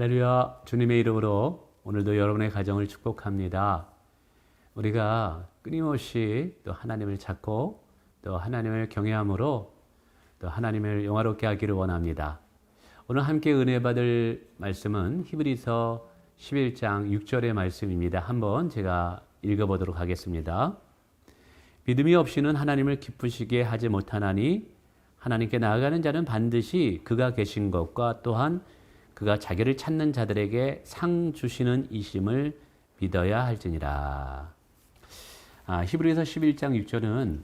할렐루야. 주님의 이름으로 오늘도 여러분의 가정을 축복합니다. 우리가 끊임없이 또 하나님을 찾고 또 하나님을 경외함으로 또 하나님을 영화롭게 하기를 원합니다. 오늘 함께 은혜 받을 말씀은 히브리서 11장 6절의 말씀입니다. 한번 제가 읽어보도록 하겠습니다. 믿음이 없이는 하나님을 기쁘시게 하지 못하나니 하나님께 나아가는 자는 반드시 그가 계신 것과 또한 그가 자기를 찾는 자들에게 상 주시는 이심을 믿어야 할지니라. 히브리서 11장 6절은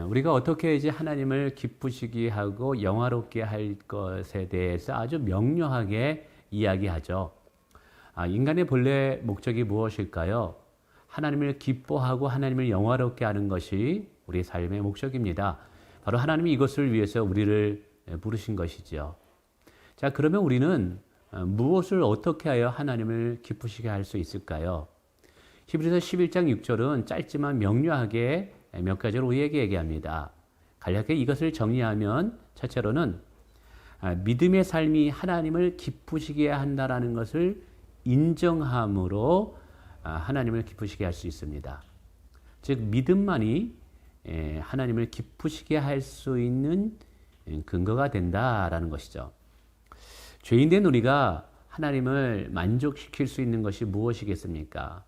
우리가 어떻게 이제 하나님을 기쁘시게 하고 영화롭게 할 것에 대해서 아주 명료하게 이야기하죠. 인간의 본래 목적이 무엇일까요? 하나님을 기뻐하고 하나님을 영화롭게 하는 것이 우리의 삶의 목적입니다. 바로 하나님이 이것을 위해서 우리를 부르신 것이죠. 자, 그러면 우리는 무엇을 어떻게 하여 하나님을 기쁘시게 할 수 있을까요? 히브리서 11장 6절은 짧지만 명료하게 몇 가지로 우리에게 얘기합니다. 간략하게 이것을 정리하면 첫째로는 믿음의 삶이 하나님을 기쁘시게 한다라는 것을 인정함으로 하나님을 기쁘시게 할 수 있습니다. 즉 믿음만이 하나님을 기쁘시게 할 수 있는 근거가 된다라는 것이죠. 죄인된 우리가 하나님을 만족시킬 수 있는 것이 무엇이겠습니까?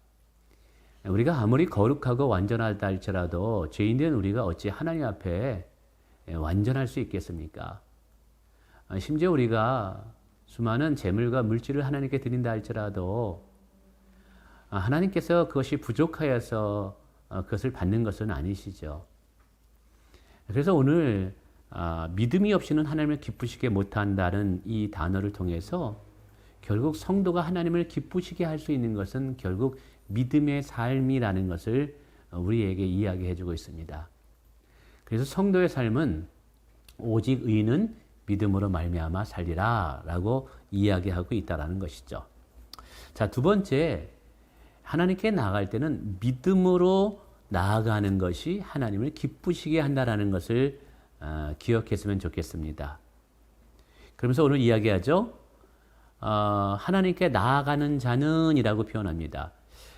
우리가 아무리 거룩하고 완전하다 할지라도 죄인된 우리가 어찌 하나님 앞에 완전할 수 있겠습니까? 심지어 우리가 수많은 재물과 물질을 하나님께 드린다 할지라도 하나님께서 그것이 부족하여서 그것을 받는 것은 아니시죠. 그래서 오늘 믿음이 없이는 하나님을 기쁘시게 못한다는 이 단어를 통해서 결국 성도가 하나님을 기쁘시게 할 수 있는 것은 결국 믿음의 삶이라는 것을 우리에게 이야기해 주고 있습니다. 그래서 성도의 삶은 오직 의인은 믿음으로 말미암아 살리라 라고 이야기하고 있다는 것이죠. 자, 두 번째, 하나님께 나아갈 때는 믿음으로 나아가는 것이 하나님을 기쁘시게 한다는 것을 기억했으면 좋겠습니다. 그러면서 오늘 이야기하죠. 하나님께 나아가는 자는 이라고 표현합니다.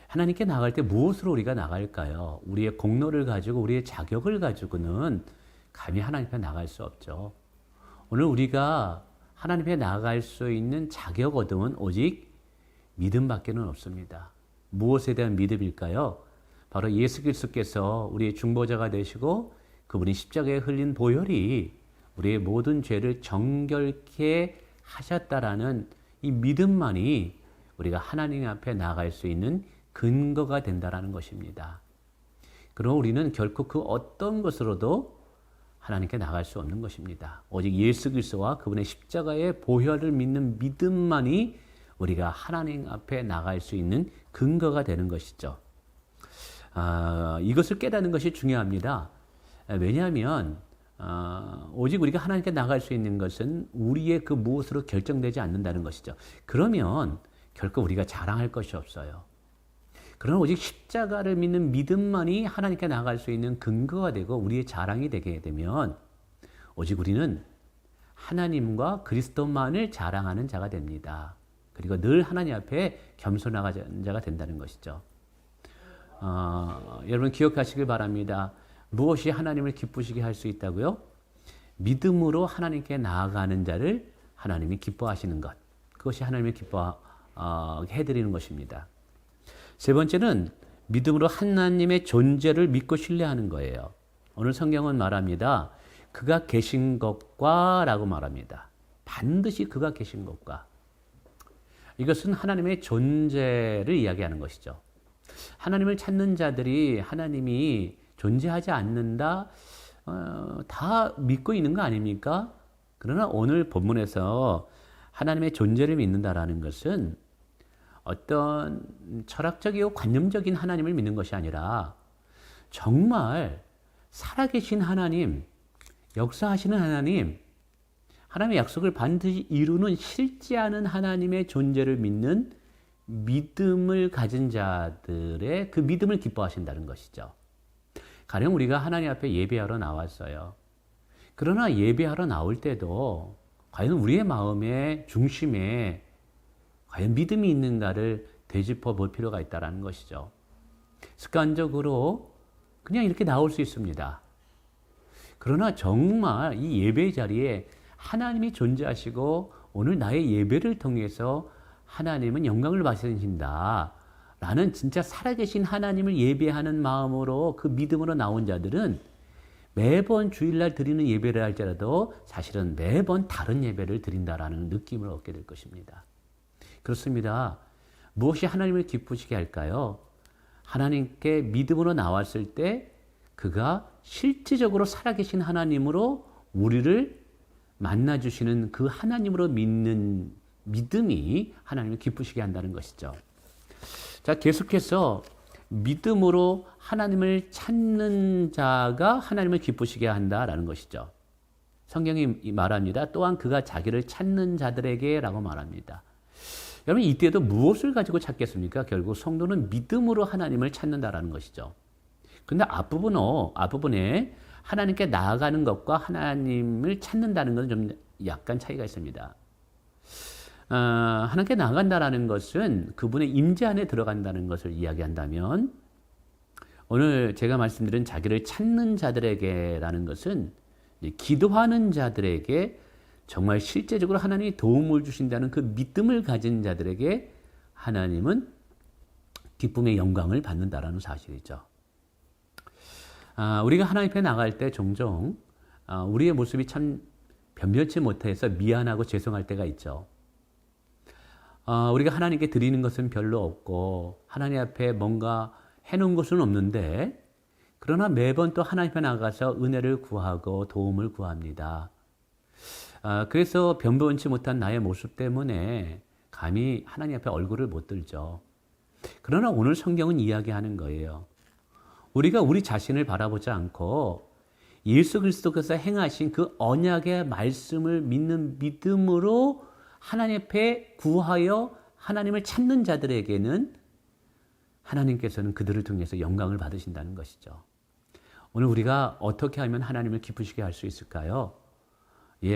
하나님께 나아갈 때 무엇으로 우리가 나갈까요? 우리의 공로를 가지고 우리의 자격을 가지고는 감히 하나님 앞에 나갈 수 없죠. 오늘 우리가 하나님 앞에 나아갈 수 있는 자격 얻음은 오직 믿음밖에는 없습니다. 무엇에 대한 믿음일까요? 바로 예수 그리스도께서 우리의 중보자가 되시고 그분이 십자가에 흘린 보혈이 우리의 모든 죄를 정결케 하셨다라는 이 믿음만이 우리가 하나님 앞에 나아갈 수 있는 근거가 된다라는 것입니다. 그러나 우리는 결코 그 어떤 것으로도 하나님께 나갈 수 없는 것입니다. 오직 예수 그리스도와 그분의 십자가의 보혈을 믿는 믿음만이 우리가 하나님 앞에 나갈 수 있는 근거가 되는 것이죠. 이것을 깨닫는 것이 중요합니다. 왜냐하면 오직 우리가 하나님께 나갈 수 있는 것은 우리의 그 무엇으로 결정되지 않는다는 것이죠. 그러면 결코 우리가 자랑할 것이 없어요. 그러나 오직 십자가를 믿는 믿음만이 하나님께 나갈 수 있는 근거가 되고 우리의 자랑이 되게 되면 오직 우리는 하나님과 그리스도만을 자랑하는 자가 됩니다. 그리고 늘 하나님 앞에 겸손한 자가 된다는 것이죠. 여러분 기억하시길 바랍니다. 무엇이 하나님을 기쁘시게 할 수 있다고요? 믿음으로 하나님께 나아가는 자를 하나님이 기뻐하시는 것. 그것이 하나님을 기뻐하게 해드리는 것입니다. 세 번째는 믿음으로 하나님의 존재를 믿고 신뢰하는 거예요. 오늘 성경은 말합니다. 그가 계신 것과 라고 말합니다. 반드시 그가 계신 것과. 이것은 하나님의 존재를 이야기하는 것이죠. 하나님을 찾는 자들이 하나님이 존재하지 않는다, 다 믿고 있는 거 아닙니까? 그러나 오늘 본문에서 하나님의 존재를 믿는다라는 것은 어떤 철학적이고 관념적인 하나님을 믿는 것이 아니라 정말 살아계신 하나님, 역사하시는 하나님, 하나님의 약속을 반드시 이루는 실제하는 하나님의 존재를 믿는 믿음을 가진 자들의 그 믿음을 기뻐하신다는 것이죠. 가령 우리가 하나님 앞에 예배하러 나왔어요. 그러나 예배하러 나올 때도 과연 우리의 마음의 중심에 과연 믿음이 있는가를 되짚어 볼 필요가 있다는 것이죠. 습관적으로 그냥 이렇게 나올 수 있습니다. 그러나 정말 이 예배 자리에 하나님이 존재하시고 오늘 나의 예배를 통해서 하나님은 영광을 받으신다 라는 진짜 살아계신 하나님을 예배하는 마음으로 그 믿음으로 나온 자들은 매번 주일날 드리는 예배를 할지라도 사실은 매번 다른 예배를 드린다라는 느낌을 얻게 될 것입니다. 그렇습니다. 무엇이 하나님을 기쁘시게 할까요? 하나님께 믿음으로 나왔을 때 그가 실질적으로 살아계신 하나님으로 우리를 만나주시는 그 하나님으로 믿는 믿음이 하나님을 기쁘시게 한다는 것이죠. 자, 계속해서 믿음으로 하나님을 찾는 자가 하나님을 기쁘시게 한다라는 것이죠. 성경이 말합니다. 또한 그가 자기를 찾는 자들에게 라고 말합니다. 여러분, 이때도 무엇을 가지고 찾겠습니까? 결국 성도는 믿음으로 하나님을 찾는다라는 것이죠. 근데 앞부분에 하나님께 나아가는 것과 하나님을 찾는다는 것은 좀 약간 차이가 있습니다. 하나님께 나아간다라는 것은 그분의 임재 안에 들어간다는 것을 이야기한다면, 오늘 제가 말씀드린 자기를 찾는 자들에게라는 것은 기도하는 자들에게 정말 실제적으로 하나님이 도움을 주신다는 그 믿음을 가진 자들에게 하나님은 기쁨의 영광을 받는다라는 사실이죠. 우리가 하나님 앞에 나갈 때 종종 우리의 모습이 참 변변치 못해서 미안하고 죄송할 때가 있죠. 우리가 하나님께 드리는 것은 별로 없고 하나님 앞에 뭔가 해놓은 것은 없는데, 그러나 매번 또 하나님 앞에 나가서 은혜를 구하고 도움을 구합니다. 그래서 변변치 못한 나의 모습 때문에 감히 하나님 앞에 얼굴을 못 들죠. 그러나 오늘 성경은 이야기하는 거예요. 우리가 우리 자신을 바라보지 않고 예수 그리스도께서 행하신 그 언약의 말씀을 믿는 믿음으로 하나님 앞에 구하여 하나님을 찾는 자들에게는 하나님께서는 그들을 통해서 영광을 받으신다는 것이죠. 오늘 우리가 어떻게 하면 하나님을 기쁘시게 할 수 있을까요?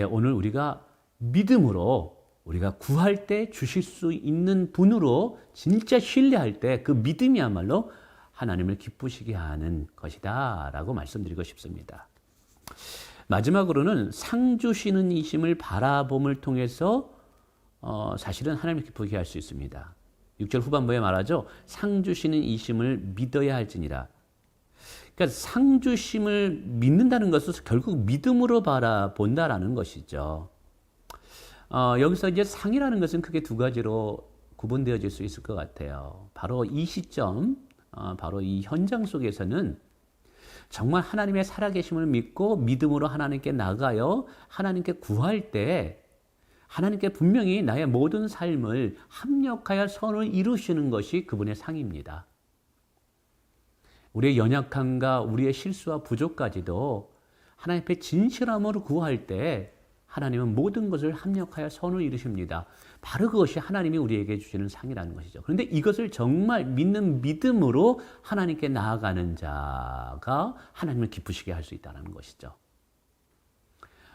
오늘 우리가 믿음으로 우리가 구할 때 주실 수 있는 분으로 진짜 신뢰할 때 그 믿음이야말로 하나님을 기쁘시게 하는 것이다 라고 말씀드리고 싶습니다. 마지막으로는 상 주시는 이심을 바라봄을 통해서 사실은 하나님을 기쁘게 할 수 있습니다. 6절 후반부에 말하죠. 상 주시는 이심을 믿어야 할지니라. 그러니까 상 주심을 믿는다는 것은 결국 믿음으로 바라본다라는 것이죠. 여기서 이제 상이라는 것은 크게 두 가지로 구분되어질 수 있을 것 같아요. 바로 이 시점, 바로 이 현장 속에서는 정말 하나님의 살아계심을 믿고 믿음으로 하나님께 나가요 하나님께 구할 때 하나님께 분명히 나의 모든 삶을 합력하여 선을 이루시는 것이 그분의 상입니다. 우리의 연약함과 우리의 실수와 부족까지도 하나님 앞에 진실함으로 구할 때 하나님은 모든 것을 합력하여 선을 이루십니다. 바로 그것이 하나님이 우리에게 주시는 상이라는 것이죠. 그런데 이것을 정말 믿는 믿음으로 하나님께 나아가는 자가 하나님을 기쁘시게 할 수 있다는 것이죠.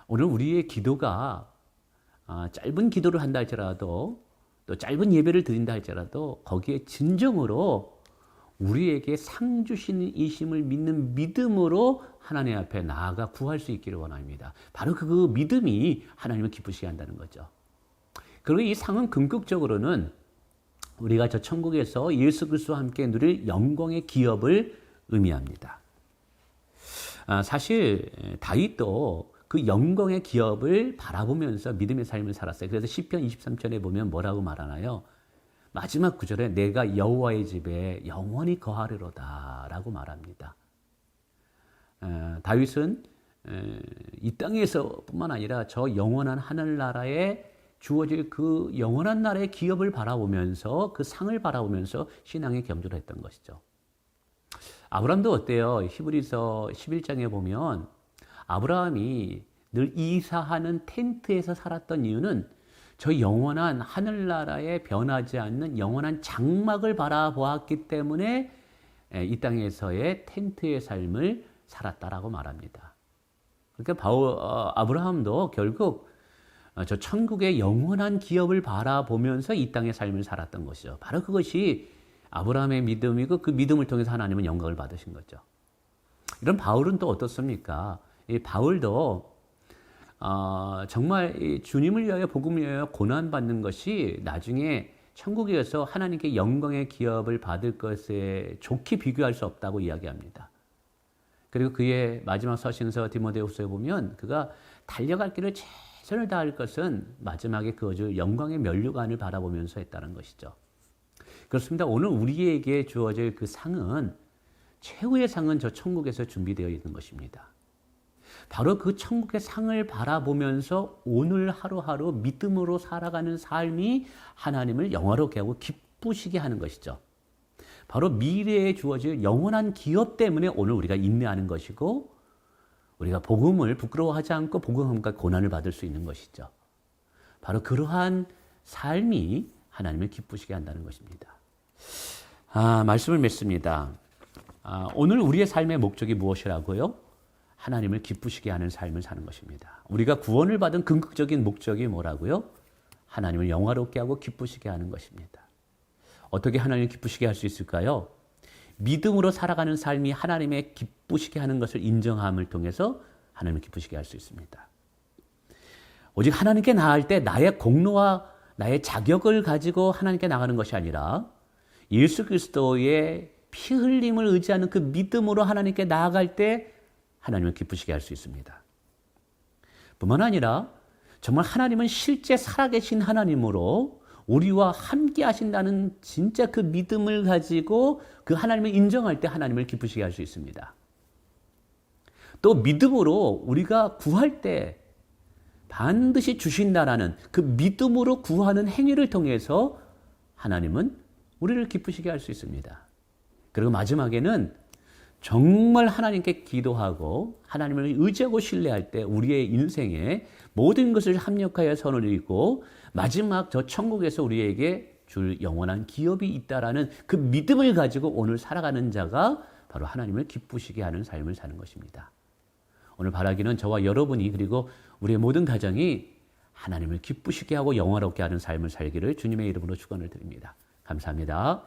오늘 우리의 기도가 짧은 기도를 한다 할지라도 또 짧은 예배를 드린다 할지라도 거기에 진정으로 우리에게 상 주시는 이심을 믿는 믿음으로 하나님 앞에 나아가 구할 수 있기를 원합니다. 바로 그 믿음이 하나님을 기쁘시게 한다는 거죠. 그리고 이 상은 궁극적으로는 우리가 저 천국에서 예수 그리스도와 함께 누릴 영광의 기업을 의미합니다. 사실 다윗도 그 영광의 기업을 바라보면서 믿음의 삶을 살았어요. 그래서 시편 23편에 보면 뭐라고 말하나요? 마지막 구절에 내가 여호와의 집에 영원히 거하리로다 라고 말합니다. 다윗은 이 땅에서 뿐만 아니라 저 영원한 하늘나라에 주어질 그 영원한 나라의 기업을 바라보면서 그 상을 바라보면서 신앙의 겸손을 했던 것이죠. 아브라함도 어때요? 히브리서 11장에 보면 아브라함이 늘 이사하는 텐트에서 살았던 이유는 저 영원한 하늘나라에 변하지 않는 영원한 장막을 바라보았기 때문에 이 땅에서의 텐트의 삶을 살았다라고 말합니다. 그러니까 아브라함도 결국 저 천국의 영원한 기업을 바라보면서 이 땅의 삶을 살았던 것이죠. 바로 그것이 아브라함의 믿음이고 그 믿음을 통해서 하나님은 영광을 받으신 거죠. 이런 바울은 또 어떻습니까? 이 바울도 정말 이 주님을 위하여 복음을 위하여 고난받는 것이 나중에 천국에서 하나님께 영광의 기업을 받을 것에 좋게 비교할 수 없다고 이야기합니다. 그리고 그의 마지막 서신서 디모데후서에 보면 그가 달려갈 길을 최선을 다할 것은 마지막에 그 영광의 면류관을 바라보면서 했다는 것이죠. 그렇습니다. 오늘 우리에게 주어질 그 상은, 최후의 상은 저 천국에서 준비되어 있는 것입니다. 바로 그 천국의 상을 바라보면서 오늘 하루하루 믿음으로 살아가는 삶이 하나님을 영화롭게 하고 기쁘시게 하는 것이죠. 바로 미래에 주어질 영원한 기업 때문에 오늘 우리가 인내하는 것이고, 우리가 복음을 부끄러워하지 않고 복음과 고난을 받을 수 있는 것이죠. 바로 그러한 삶이 하나님을 기쁘시게 한다는 것입니다. 말씀을 맺습니다. 오늘 우리의 삶의 목적이 무엇이라고요? 하나님을 기쁘시게 하는 삶을 사는 것입니다. 우리가 구원을 받은 궁극적인 목적이 뭐라고요? 하나님을 영화롭게 하고 기쁘시게 하는 것입니다. 어떻게 하나님을 기쁘시게 할 수 있을까요? 믿음으로 살아가는 삶이 하나님의 기쁘시게 하는 것을 인정함을 통해서 하나님을 기쁘시게 할 수 있습니다. 오직 하나님께 나아갈 때 나의 공로와 나의 자격을 가지고 하나님께 나가는 것이 아니라 예수 그리스도의 피 흘림을 의지하는 그 믿음으로 하나님께 나아갈 때 하나님을 기쁘시게 할 수 있습니다. 뿐만 아니라 정말 하나님은 실제 살아계신 하나님으로 우리와 함께 하신다는 진짜 그 믿음을 가지고 그 하나님을 인정할 때 하나님을 기쁘시게 할 수 있습니다. 또 믿음으로 우리가 구할 때 반드시 주신다라는 그 믿음으로 구하는 행위를 통해서 하나님은 우리를 기쁘시게 할 수 있습니다. 그리고 마지막에는 정말 하나님께 기도하고 하나님을 의지하고 신뢰할 때 우리의 인생에 모든 것을 합력하여 선을 이루고 마지막 저 천국에서 우리에게 줄 영원한 기업이 있다라는 그 믿음을 가지고 오늘 살아가는 자가 바로 하나님을 기쁘시게 하는 삶을 사는 것입니다. 오늘 바라기는 저와 여러분이 그리고 우리의 모든 가정이 하나님을 기쁘시게 하고 영화롭게 하는 삶을 살기를 주님의 이름으로 축원을 드립니다. 감사합니다.